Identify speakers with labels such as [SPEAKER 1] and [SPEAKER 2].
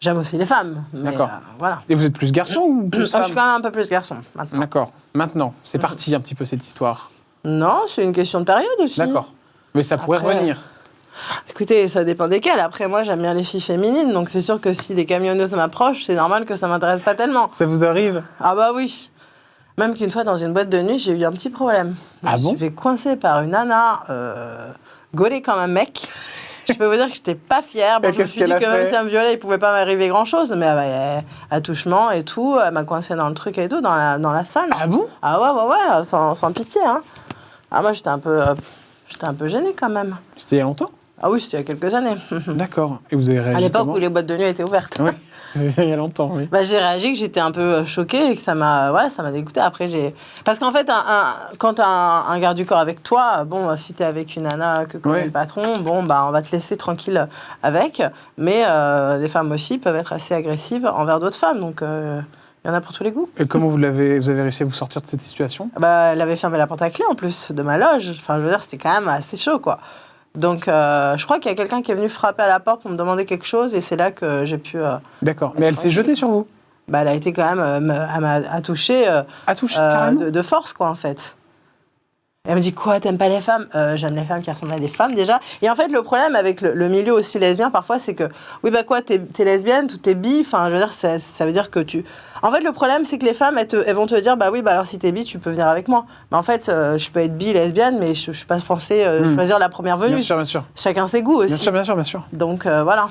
[SPEAKER 1] J'aime aussi les femmes, mais
[SPEAKER 2] D'accord.
[SPEAKER 1] voilà.
[SPEAKER 2] Et vous êtes plus garçon ou plus
[SPEAKER 1] Je
[SPEAKER 2] femme?
[SPEAKER 1] suis quand même un peu plus garçon, maintenant.
[SPEAKER 2] D'accord. Maintenant, c'est parti un petit peu cette histoire.
[SPEAKER 1] Non, c'est une question de période aussi.
[SPEAKER 2] D'accord. Mais ça pourrait
[SPEAKER 1] Après,
[SPEAKER 2] revenir.
[SPEAKER 1] Écoutez, ça dépend desquelles. Après, moi, j'aime bien les filles féminines, donc c'est sûr que si des camionneuses m'approchent, c'est normal que ça m'intéresse pas tellement.
[SPEAKER 2] Ça vous arrive?
[SPEAKER 1] Ah bah oui. Même qu'une fois, dans une boîte de nuit, j'ai eu un petit problème.
[SPEAKER 2] Ah
[SPEAKER 1] Je
[SPEAKER 2] bon?
[SPEAKER 1] me suis fait coincer par une nana gaulée comme un mec. Je peux vous dire que j'étais pas fière. Bon,
[SPEAKER 2] Et
[SPEAKER 1] je me
[SPEAKER 2] qu'est-ce
[SPEAKER 1] suis dit
[SPEAKER 2] qu'elle a
[SPEAKER 1] que même
[SPEAKER 2] fait?
[SPEAKER 1] si elle me violait, il pouvait pas m'arriver grand-chose. Mais attouchement et tout, elle m'a coincée dans le truc et tout, dans la salle.
[SPEAKER 2] Ah bon?
[SPEAKER 1] Ah ouais, sans pitié. Hein. Ah, moi, j'étais un peu gênée quand même.
[SPEAKER 2] C'était il y a longtemps?
[SPEAKER 1] Ah oui, c'était il y a quelques années.
[SPEAKER 2] D'accord. Et vous avez réagi
[SPEAKER 1] À l'époque
[SPEAKER 2] comment?
[SPEAKER 1] où les boîtes de nuit étaient ouvertes.
[SPEAKER 2] Oui, c'était il y a longtemps, oui.
[SPEAKER 1] Bah, j'ai réagi que j'étais un peu choquée et que ça m'a dégoûtée. Après, parce qu'en fait, quand t'as un garde du corps avec toi, bon, si t'es avec une nana que connaît
[SPEAKER 2] Ouais.
[SPEAKER 1] le patron, bon, bah, on va te laisser tranquille avec. Mais les femmes aussi peuvent être assez agressives envers d'autres femmes. Donc, il y en a pour tous les goûts.
[SPEAKER 2] Et comment vous avez réussi à vous sortir de cette situation?
[SPEAKER 1] Bah, elle avait fermé la porte à clé en plus de ma loge. Enfin, je veux dire, c'était quand même assez chaud, quoi. Donc, je crois qu'il y a quelqu'un qui est venu frapper à la porte pour me demander quelque chose et c'est là que j'ai pu...
[SPEAKER 2] D'accord. Mais elle s'est jetée sur vous?
[SPEAKER 1] Bah, elle a été quand même... elle m'a touché
[SPEAKER 2] À toucher, carrément?
[SPEAKER 1] de force, quoi, en fait. Elle me dit, quoi, t'aimes pas les femmes? J'aime les femmes qui ressemblent à des femmes, déjà. Et en fait, le problème avec le milieu aussi lesbien, parfois, c'est que, oui, bah quoi, t'es lesbienne, t'es bi, enfin, je veux dire, ça veut dire que tu... En fait, le problème, c'est que les femmes, elles vont te dire, bah oui, bah alors si t'es bi, tu peux venir avec moi. Mais en fait, je peux être bi, lesbienne, mais je suis pas forcée choisir la première venue.
[SPEAKER 2] Bien sûr, bien sûr.
[SPEAKER 1] Chacun ses goûts aussi.
[SPEAKER 2] Bien sûr, bien sûr, bien sûr.
[SPEAKER 1] Donc, voilà.